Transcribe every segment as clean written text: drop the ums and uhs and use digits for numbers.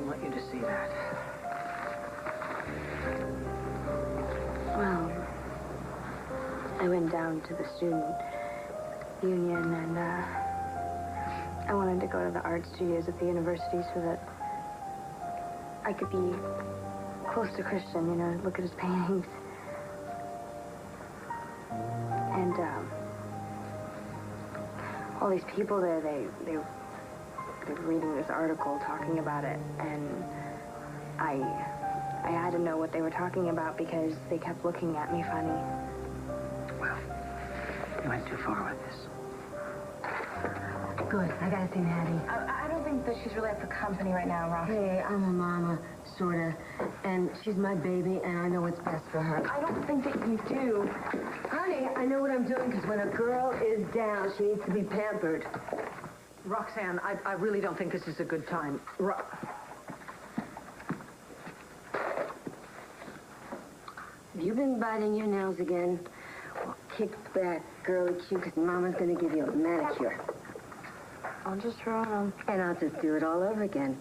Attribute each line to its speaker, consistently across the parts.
Speaker 1: wouldn't want you to see that.
Speaker 2: Well, I went down to the student union and I wanted to go to the art studios at the university so that I could be close to Christian, you know, look at his paintings. And all these people there, they were reading this article talking about it, and I had to know what they were talking about because they kept looking at me funny.
Speaker 1: Well, you went too far with this.
Speaker 3: Good. I gotta see Natty.
Speaker 4: I don't think that she's really up for company right now, Roxy.
Speaker 3: Hey, I'm a mama, sorta, and she's my baby, and I know what's best for her.
Speaker 4: I don't think that you do.
Speaker 3: Honey, I know what I'm doing, because when a girl is down, she needs to be pampered.
Speaker 1: Roxanne, I really don't think this is a good time.
Speaker 3: Have you been biting your nails again? Well, kick back, girly cute, because Mama's gonna give you a manicure.
Speaker 2: I'll just throw it on.
Speaker 3: And I'll just do it all over again.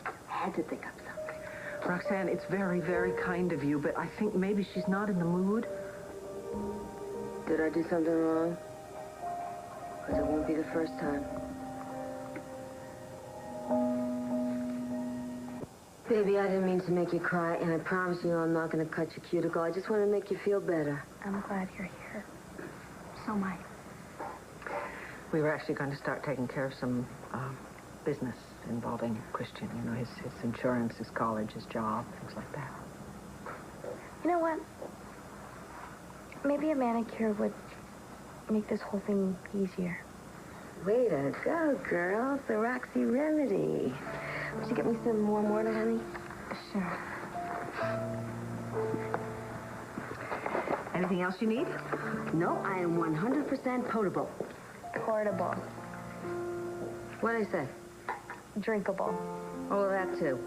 Speaker 3: I had to think up something.
Speaker 1: Roxanne, it's very, very kind of you, but I think maybe she's not in the mood.
Speaker 3: Did I do something wrong? Because it won't be the first time. Baby, I didn't mean to make you cry, and I promise you I'm not going to cut your cuticle. I just want to make you feel better.
Speaker 2: I'm glad you're here. So am I.
Speaker 1: We were actually going to start taking care of some business involving Christian. You know, his insurance, his college, his job, things like that.
Speaker 2: You know what? Maybe a manicure would make this whole thing easier.
Speaker 3: Way to go, girl. It's the Roxy remedy. Would you get me some warm water, honey?
Speaker 2: Sure.
Speaker 1: Anything else you need?
Speaker 3: No, I am 100% potable.
Speaker 2: Portable.
Speaker 3: What'd I say?
Speaker 2: Drinkable.
Speaker 3: Oh, that too.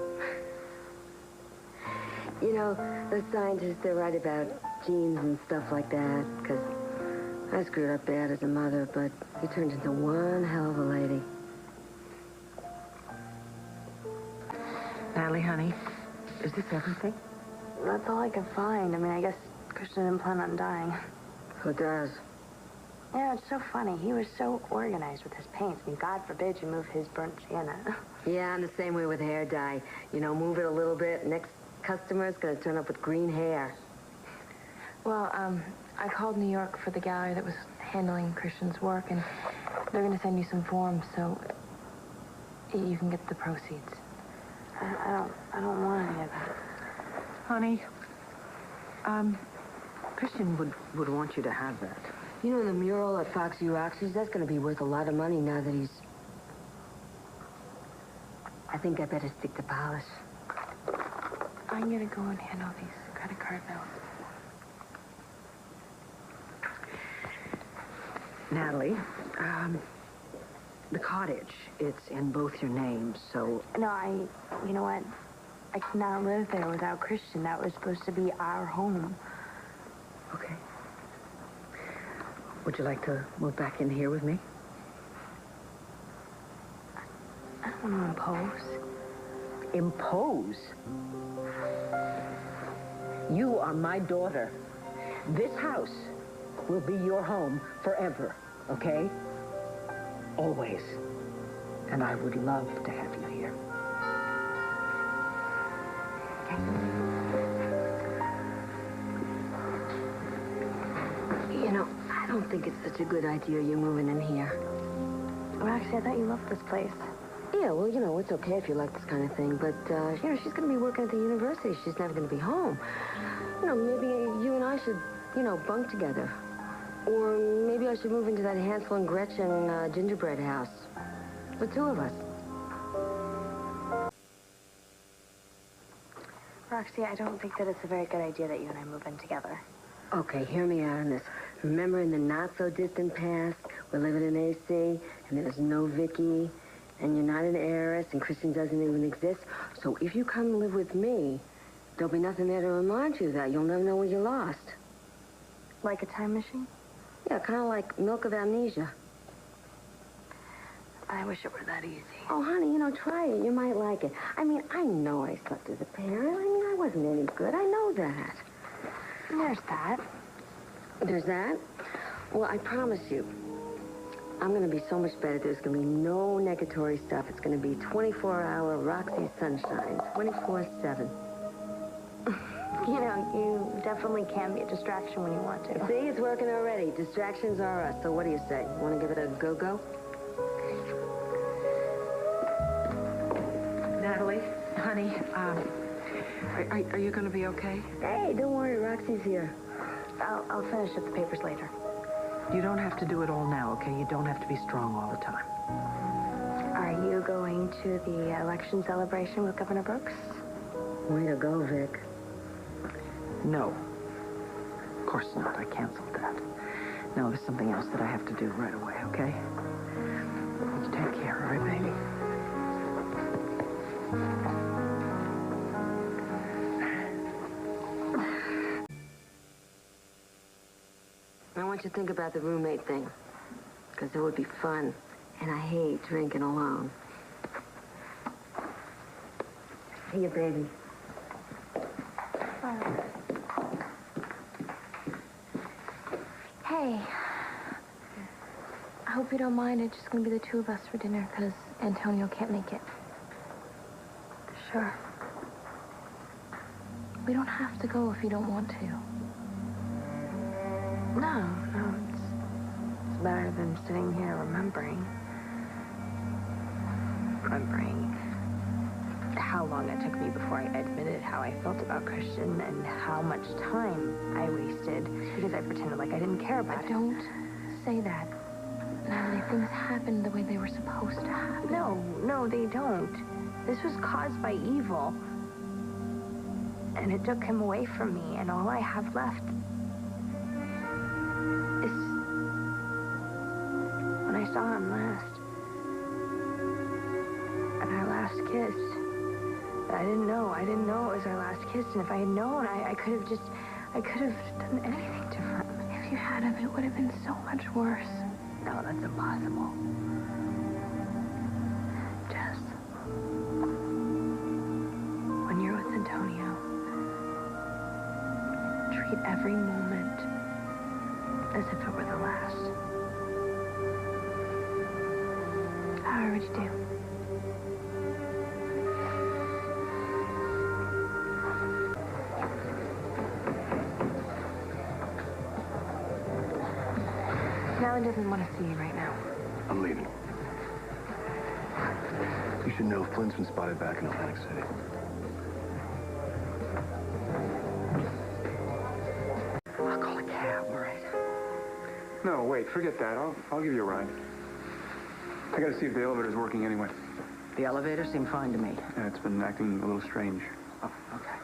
Speaker 3: You know, the scientists, they're right about genes and stuff like that, because I screwed up bad as a mother, but you turned into one hell of a lady.
Speaker 1: Natalie, honey, is this everything?
Speaker 2: That's all I could find. I mean, I guess Christian didn't plan on dying.
Speaker 3: Who does?
Speaker 2: Yeah, it's so funny. He was so organized with his paints. I mean, God forbid you move his burnt sienna.
Speaker 3: Yeah, and the same way with hair dye. You know, move it a little bit. Next customer's gonna turn up with green hair.
Speaker 4: Well, I called New York for the gallery that was handling Christian's work, and they're going to send you some forms so you can get the proceeds.
Speaker 2: I don't want any of that.
Speaker 1: Honey, Christian would want you to have that.
Speaker 3: You know, the mural at Foxy Roxy's, that's gonna be worth a lot of money now that he's... I think I better stick to polish.
Speaker 4: I'm going to go and handle these credit card bills.
Speaker 1: Natalie, the cottage, it's in both your names, so...
Speaker 2: No, you know what? I cannot live there without Christian. That was supposed to be our home.
Speaker 1: Okay. Would you like to move back in here with me?
Speaker 2: I don't want to impose.
Speaker 1: Impose? You are my daughter. This house will be your home forever, okay? Always. And I would love to have you here.
Speaker 3: You know, I don't think it's such a good idea you moving in here.
Speaker 2: Roxy, I thought you loved this place.
Speaker 3: Yeah, well, you know, it's okay if you like this kind of thing, but, you know, she's going to be working at the university. She's never going to be home. You know, maybe you and I should, you know, bunk together. Or maybe I should move into that Hansel and Gretchen gingerbread house. The two of us.
Speaker 2: Roxy, I don't think that it's a very good idea that you and I move in together.
Speaker 3: Okay, hear me out on this. Remember in the not-so-distant past, we're living in AC, and there's no Vicki, and you're not an heiress, and Christian doesn't even exist. So if you come live with me, there'll be nothing there to remind you that. You'll never know when you lost.
Speaker 2: Like a time machine?
Speaker 3: Yeah, kind of like milk of amnesia.
Speaker 2: I wish it were that easy.
Speaker 3: Oh, honey, you know, try it. You might like it. I mean, I know I slept as a parent. I mean, I wasn't any good. I know that.
Speaker 2: There's that.
Speaker 3: There's that? Well, I promise you, I'm going to be so much better. There's going to be no negatory stuff. It's going to be 24-hour Roxy sunshine, 24/7.
Speaker 2: You know, you definitely can be a distraction when you want to.
Speaker 3: See, it's working already. Distractions are us. So what do you say? Want to give it a go-go?
Speaker 1: Natalie, honey, are you going to be okay?
Speaker 3: Hey, don't worry. Roxy's here.
Speaker 2: I'll finish up the papers later.
Speaker 1: You don't have to do it all now, okay? You don't have to be strong all the time.
Speaker 2: Are you going to the election celebration with Governor Brooks?
Speaker 3: Way to go, Vic.
Speaker 1: No. Of course not. I canceled that. No, there's something else that I have to do right away, okay? You take care, all right, baby?
Speaker 3: I want you to think about the roommate thing, because it would be fun, and I hate drinking alone. See you, baby.
Speaker 4: Hey, I hope you don't mind. It's just going to be the two of us for dinner because Antonio can't make it.
Speaker 2: Sure.
Speaker 4: We don't have to go if you don't want to.
Speaker 2: No, it's better than sitting here remembering how long it took me before I admitted how I felt about Christian and how much time I wasted because I pretended like I didn't care about it.
Speaker 4: Don't say that. Natalie, things happened the way they were supposed to happen.
Speaker 2: No, they don't. This was caused by evil. And it took him away from me, and all I have left is when I saw him last. And our last kiss. But I didn't know it was our last kiss, and if I had known, I could have done anything to him.
Speaker 4: If you had him, it would have been so much worse.
Speaker 2: No, that's impossible.
Speaker 4: Jess.
Speaker 2: When you're with Antonio, treat every moment as if it were the last.
Speaker 4: I already do. Natalie doesn't want to see you right now.
Speaker 5: I'm leaving. You should know Flynn's been spotted back in Atlantic City.
Speaker 1: I'll call a cab, all right?
Speaker 6: No, wait, forget that. I'll give you a ride. I gotta see if the elevator's working anyway.
Speaker 1: The elevator seemed fine to me.
Speaker 6: Yeah, it's been acting a little strange.
Speaker 1: Oh, okay.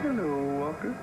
Speaker 6: Hello, Walker.